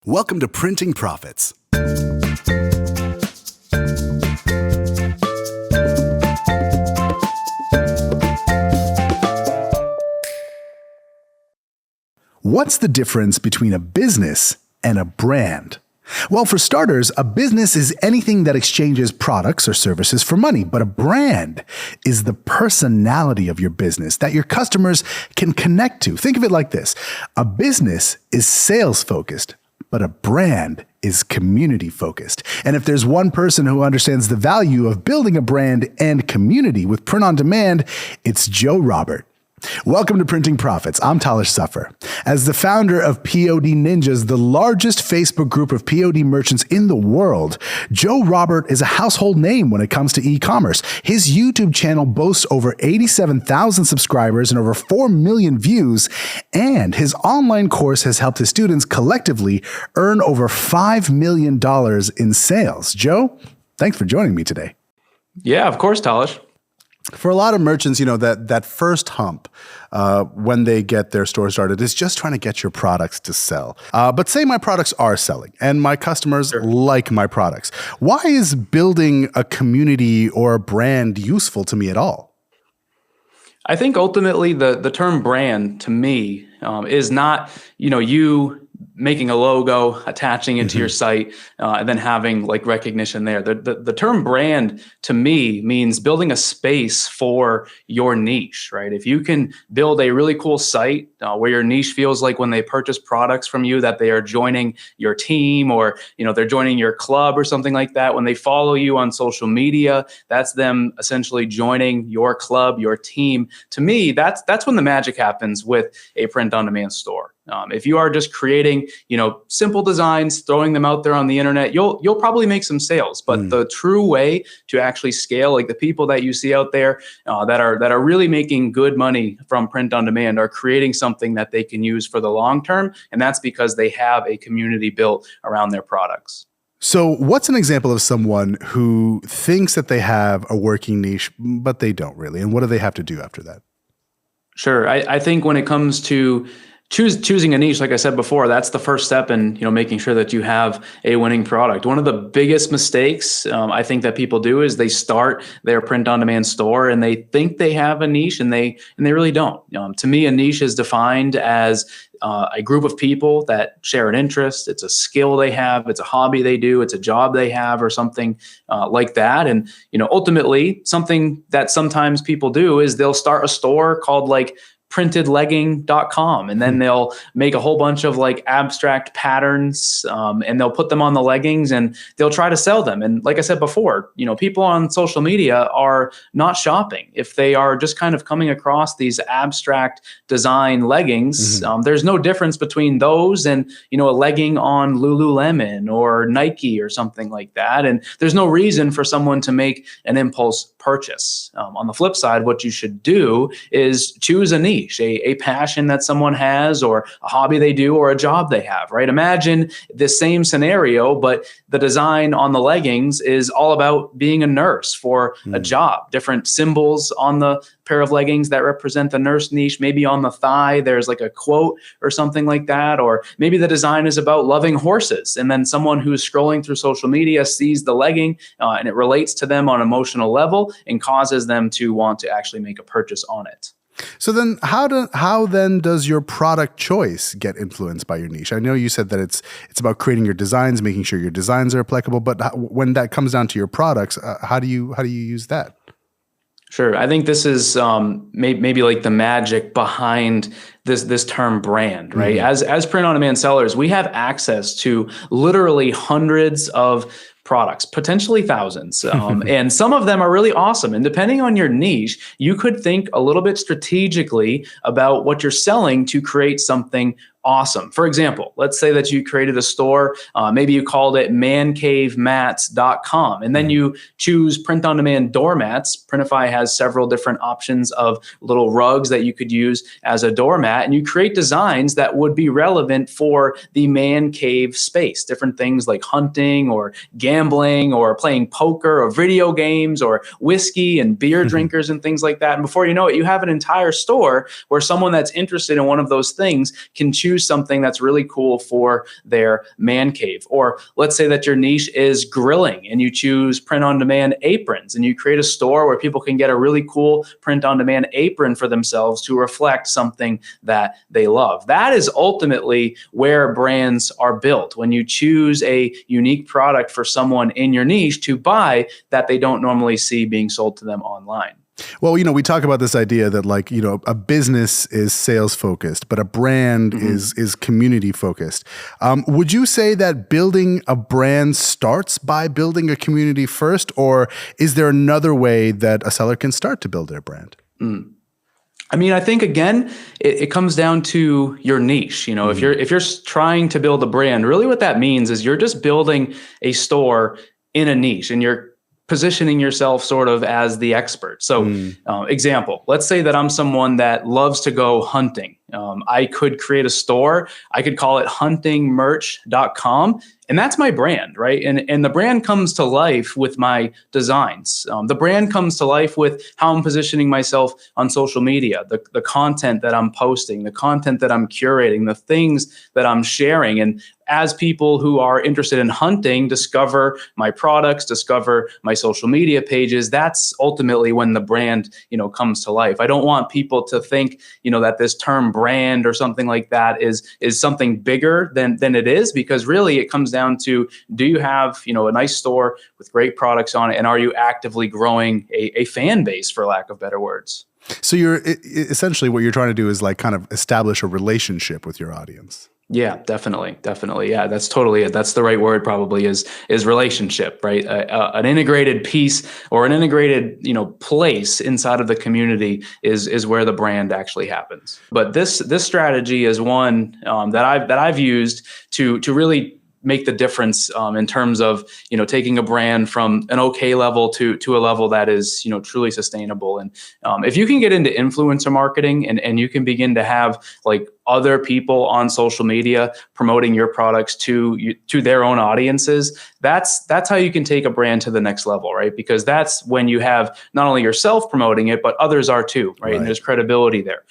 Welcome to Printing Profits. What's the difference between a business and a brand? Well, for starters, a business is anything that exchanges products or services for money, but a brand is the personality of your business that your customers can connect to. Think of it like this. A business is sales-focused, but a brand is community-focused. And if there's one person who understands the value of building a brand and community with print on demand, it's Joe Robert. Welcome to Printing Profits. I'm Talish. As the founder of POD Ninjas, the largest Facebook group of POD merchants in the world, Joe Robert is a household name when it comes to e-commerce. His YouTube channel boasts over 87,000 subscribers and over 4 million views, and his online course has helped his students collectively earn over $5 million in sales. Joe, thanks for joining me today. Yeah, of course, Talish. For a lot of merchants, that first hump when they get their store started is just trying to get your products to sell. But say my products are selling and my customers like my products. Why is building a community or a brand useful to me at all? I think ultimately the term brand to me is not, you making a logo, attaching it to your site, and then having like recognition there. The term brand to me means building a space for your niche, right? If you can build a really cool site where your niche feels like when they purchase products from you that they are joining your team, or they're joining your club or something like that. When they follow you on social media, that's them essentially joining your club, your team. To me, that's when the magic happens with a print-on-demand store. If you are just creating, simple designs, throwing them out there on the internet, you'll probably make some sales. But the true way to actually scale, like the people that you see out there that are really making good money from print on demand, are creating something that they can use for the long term, and that's because they have a community built around their products. So what's an example of someone who thinks that they have a working niche, but they don't really? And what do they have to do after that? Sure. I think when it comes to choosing a niche, like I said before, that's the first step in making sure that you have a winning product. One of the biggest mistakes I think that people do is they start their print-on-demand store and they think they have a niche, and they really don't. To me, a niche is defined as a group of people that share an interest. It's a skill they have. It's a hobby they do. It's a job they have, or something like that. And ultimately, something that sometimes people do is they'll start a store called like printedlegging.com, and then they'll make a whole bunch of like abstract patterns and they'll put them on the leggings and they'll try to sell them. And like I said before, people on social media are not shopping. If they are just kind of coming across these abstract design leggings, there's no difference between those and a legging on Lululemon or Nike or something like that. And there's no reason for someone to make an impulse purchase. On the flip side, what you should do is choose a niche, a passion that someone has, or a hobby they do, or a job they have, right? Imagine the same scenario, but the design on the leggings is all about being a nurse for a job. Different symbols on the pair of leggings that represent the nurse niche. Maybe on the thigh, there's like a quote or something like that. Or maybe the design is about loving horses. And then someone who's scrolling through social media sees the legging and it relates to them on an emotional level and causes them to want to actually make a purchase on it. So then how then does your product choice get influenced by your niche? I know you said that it's about creating your designs, making sure your designs are applicable, but when that comes down to your products, how do you use that? Sure. I think this is maybe like the magic behind this term brand, right? As print-on-demand sellers, we have access to literally hundreds of products, potentially thousands. And some of them are really awesome. And depending on your niche, you could think a little bit strategically about what you're selling to create something awesome. For example, let's say that you created a store, maybe you called it mancavemats.com, and then you choose print-on-demand doormats. Printify has several different options of little rugs that you could use as a doormat, and you create designs that would be relevant for the man cave space. Different things like hunting or gambling or playing poker or video games or whiskey and beer drinkers and things like that. And before you know it, you have an entire store where someone that's interested in one of those things can choose choose something that's really cool for their man cave. Or let's say that your niche is grilling and you choose print-on-demand aprons, and you create a store where people can get a really cool print-on-demand apron for themselves to reflect something that they love. That is ultimately where brands are built. When you choose a unique product for someone in your niche to buy that they don't normally see being sold to them online. Well, we talk about this idea that a business is sales focused, but a brand is community focused. Would you say that building a brand starts by building a community first, or is there another way that a seller can start to build their brand? I mean, I think again, it comes down to your niche. If you're trying to build a brand, really what that means is you're just building a store in a niche, and you're positioning yourself sort of as the expert. So example, let's say that I'm someone that loves to go hunting. I could create a store. I could call it huntingmerch.com. And that's my brand, right? And the brand comes to life with my designs. The brand comes to life with how I'm positioning myself on social media, the content that I'm posting, the content that I'm curating, the things that I'm sharing. And as people who are interested in hunting discover my products, discover my social media pages, that's ultimately when the brand, comes to life. I don't want people to think, that this term brand or something like that is something bigger than it is, because really it comes down to, do you have, a nice store with great products on it, and are you actively growing a fan base, for lack of better words? So you're essentially, what you're trying to do is kind of establish a relationship with your audience. Yeah, definitely. Yeah, that's totally it. That's the right word, probably, is relationship, right? An integrated piece, or an integrated, place inside of the community is where the brand actually happens. But this strategy is one that I've used to really make the difference in terms of, taking a brand from an okay level to a level that is, truly sustainable. And if you can get into influencer marketing, and you can begin to have other people on social media promoting your products to their own audiences, that's how you can take a brand to the next level, right? Because that's when you have not only yourself promoting it, but others are too, right? And there's credibility there.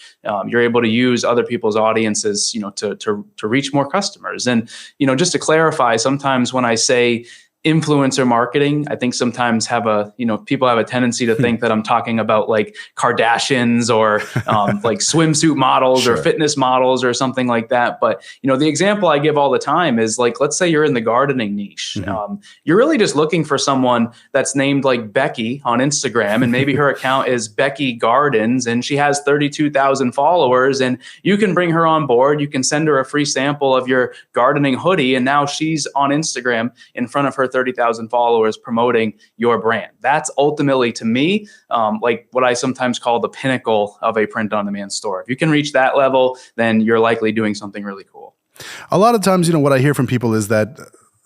You're able to use other people's audiences, to reach more customers. And, just to clarify, sometimes when I say influencer marketing, I think sometimes people have a tendency to think that I'm talking about Kardashians or swimsuit models or fitness models or something like that. But, the example I give all the time is let's say you're in the gardening niche. You're really just looking for someone that's named Becky on Instagram, and maybe her account is Becky Gardens, and she has 32,000 followers, and you can bring her on board. You can send her a free sample of your gardening hoodie, and now she's on Instagram in front of her 30,000 followers promoting your brand. That's ultimately, to me, what I sometimes call the pinnacle of a print-on-demand store. If you can reach that level, then you're likely doing something really cool. A lot of times, what I hear from people is that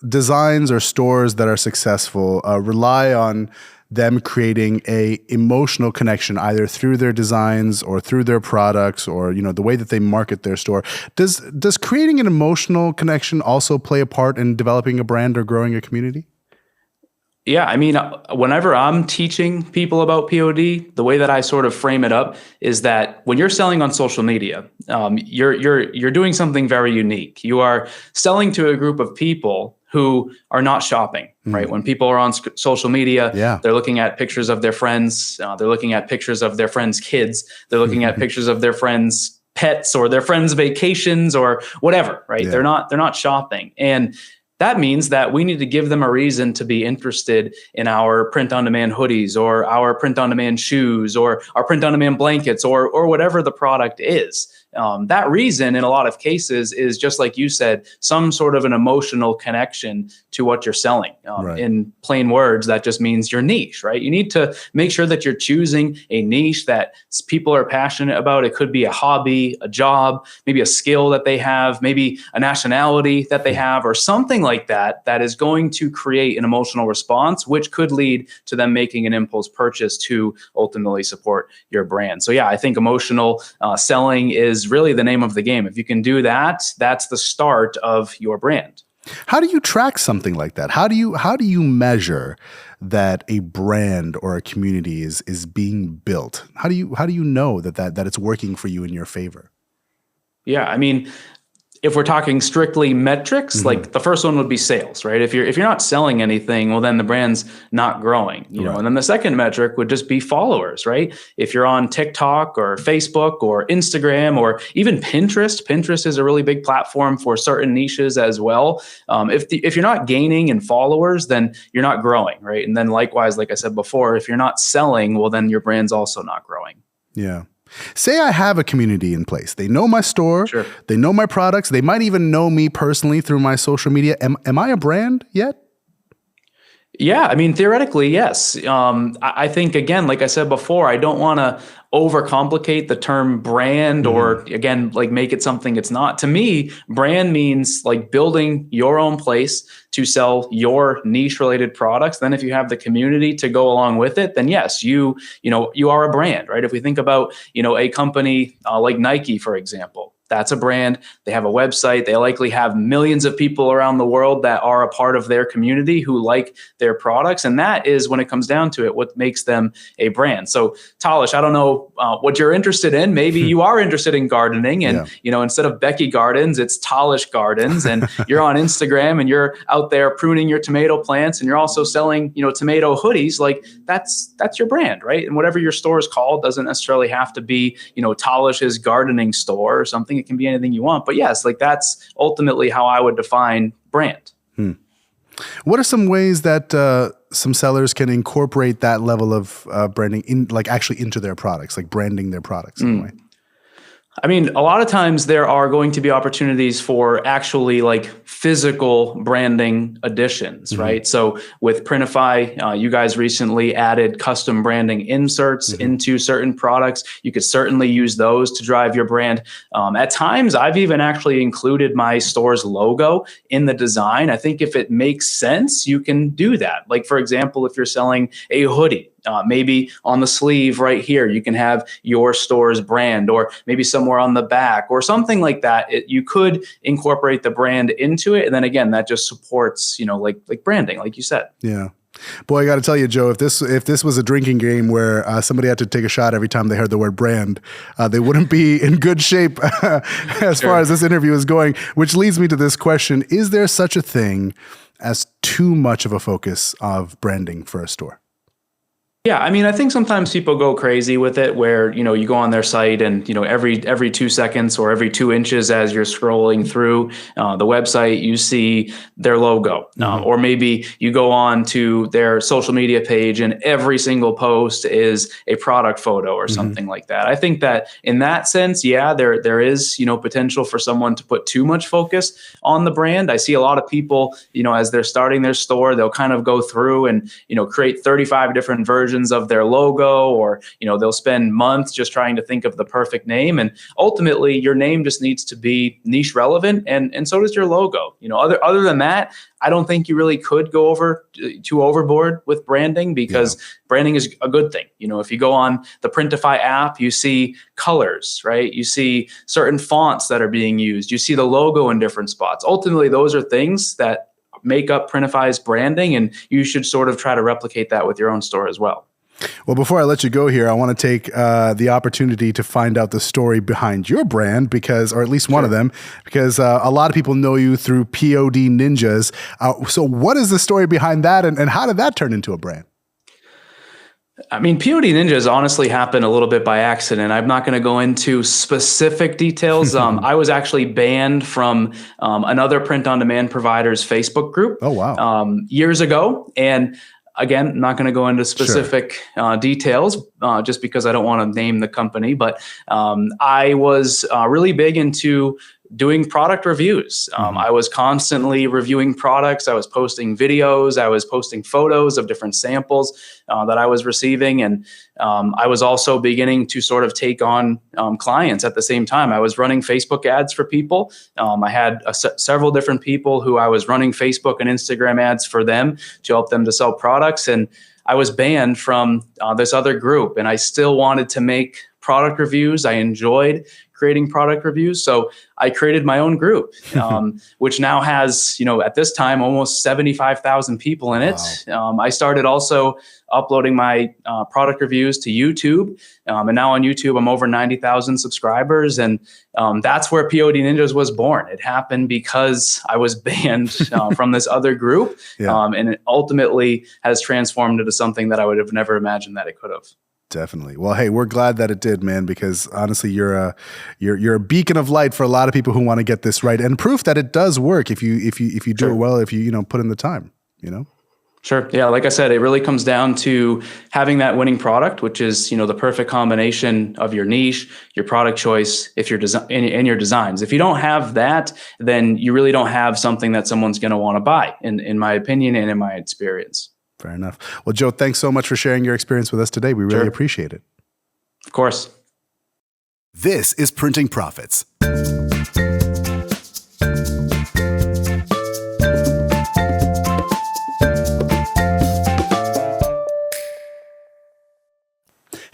designs or stores that are successful rely on them creating a emotional connection, either through their designs or through their products, or the way that they market their store. Does creating an emotional connection also play a part in developing a brand or growing a community? Yeah, I mean, whenever I'm teaching people about POD, the way that I sort of frame it up is that when you're selling on social media, you're doing something very unique. You are selling to a group of people who are not shopping, right? When people are on social media, they're looking at pictures of their friends. They're looking at pictures of their friends' kids. They're looking at pictures of their friends' pets or their friends' vacations or whatever, right? They're not shopping. And that means that we need to give them a reason to be interested in our print-on-demand hoodies, or our print-on-demand shoes, or our print-on-demand blankets, or whatever the product is. That reason, in a lot of cases, is just like you said, some sort of an emotional connection to what you're selling. In plain words, that just means your niche, right? You need to make sure that you're choosing a niche that people are passionate about. It could be a hobby, a job, maybe a skill that they have, maybe a nationality that they have, or something like that, that is going to create an emotional response, which could lead to them making an impulse purchase to ultimately support your brand. So yeah, I think emotional selling is really the name of the game. If you can do that, that's the start of your brand. How do you track something like that? How do you measure that a brand or a community is being built? How do you know that it's working for you in your favor? Yeah, I mean, if we're talking strictly metrics, like the first one would be sales, right? If you're not selling anything, well, then the brand's not growing, you know. And then the second metric would just be followers, right? If you're on TikTok or Facebook or Instagram or even Pinterest is a really big platform for certain niches as well. If you're not gaining in followers, then you're not growing, right? And then likewise, like I said before, if you're not selling, well, then your brand's also not growing. Yeah. Say I have a community in place. They know my store. Sure. They know my products. They might even know me personally through my social media. Am I a brand yet? Yeah, I mean, theoretically, yes. I think, again, like I said before, I don't want to overcomplicate the term brand or, again, like make it something it's not. To me, brand means like building your own place to sell your niche related products. Then if you have the community to go along with it, then yes, you are a brand, right? If we think about, a company like Nike, for example, that's a brand. They have a website. They likely have millions of people around the world that are a part of their community who like their products. And that is, when it comes down to it, what makes them a brand. So Talish, I don't know what you're interested in. Maybe you are interested in gardening and, instead of Becky Gardens, it's Talish Gardens, and you're on Instagram and you're out there pruning your tomato plants and you're also selling, tomato hoodies. Like that's your brand, right? And whatever your store is called doesn't necessarily have to be, Talish's gardening store or something. It can be anything you want. But yes, like that's ultimately how I would define brand. What are some ways that some sellers can incorporate that level of branding actually into their products, like branding their products in a way? I mean, a lot of times there are going to be opportunities for actually like physical branding additions, right? So with Printify, you guys recently added custom branding inserts into certain products. You could certainly use those to drive your brand. At times, I've even actually included my store's logo in the design. I think if it makes sense, you can do that. Like, for example, if you're selling a hoodie, maybe on the sleeve right here, you can have your store's brand, or maybe somewhere on the back or something like that. You could incorporate the brand into it. And then again, that just supports, like branding, like you said. Yeah. Boy, I got to tell you, Joe, if this was a drinking game where somebody had to take a shot every time they heard the word brand, they wouldn't be in good shape as far as this interview is going, which leads me to this question. Is there such a thing as too much of a focus of branding for a store? Yeah, I mean, I think sometimes people go crazy with it where, you go on their site and, every 2 seconds or every 2 inches as you're scrolling through the website, you see their logo. Or maybe you go on to their social media page and every single post is a product photo or something like that. I think that in that sense, yeah, there is, potential for someone to put too much focus on the brand. I see a lot of people, as they're starting their store, they'll kind of go through and, create 35 different versions of their logo, or they'll spend months just trying to think of the perfect name. And ultimately, your name just needs to be niche relevant, and so does your logo. Other than that, I don't think you really could go too overboard with branding, because branding is a good thing. If you go on the Printify app, you see colors, right? You see certain fonts that are being used. You see the logo in different spots. Ultimately, those are things that make up Printify's branding, and you should sort of try to replicate that with your own store as well. Well, before I let you go here, I want to take the opportunity to find out the story behind your brand, or at least one of them, because a lot of people know you through POD Ninjas. So what is the story behind that, and how did that turn into a brand? I mean, POD Ninjas honestly happened a little bit by accident. I'm not going to go into specific details. I was actually banned from another print-on-demand provider's Facebook group. Oh, wow. Years ago. And again, I'm not going to go into specific details just because I don't want to name the company. But I was really big into doing product reviews. I was constantly reviewing products. I was posting videos. I was posting photos of different samples that I was receiving. And I was also beginning to sort of take on clients at the same time. I was running Facebook ads for people. I had several different people who I was running Facebook and Instagram ads for them to help them to sell products. And I was banned from this other group, and I still wanted to make product reviews. I enjoyed creating product reviews. So I created my own group, which now has, at this time, almost 75,000 people in it. Wow. I started also uploading my product reviews to YouTube. And now on YouTube, I'm over 90,000 subscribers. And that's where POD Ninjas was born. It happened because I was banned from this other group. Yeah. And it ultimately has transformed into something that I would have never imagined that it could have. Definitely. Well, hey, we're glad that it did, man, because honestly, you're a beacon of light for a lot of people who want to get this right, and proof that it does work if you do it well, if you put in the time, Sure. Yeah. Like I said, it really comes down to having that winning product, which is, the perfect combination of your niche, your product choice, if your and your designs. If you don't have that, then you really don't have something that someone's going to want to buy, in my opinion and in my experience. Fair enough. Well, Joe, thanks so much for sharing your experience with us today. We really appreciate it. Of course. This is Printing Profits.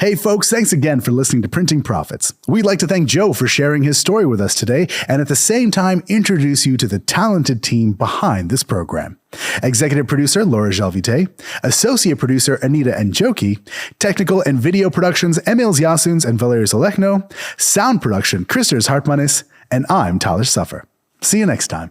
Hey folks, thanks again for listening to Printing Profits. We'd like to thank Joe for sharing his story with us today, and at the same time introduce you to the talented team behind this program. Executive producer Laura Jalvite, associate producer Anita Njoki, technical and video productions Emil Yasuns and Valerius Olechno, sound production Christers Hartmanis, and I'm Talish Suffer. See you next time.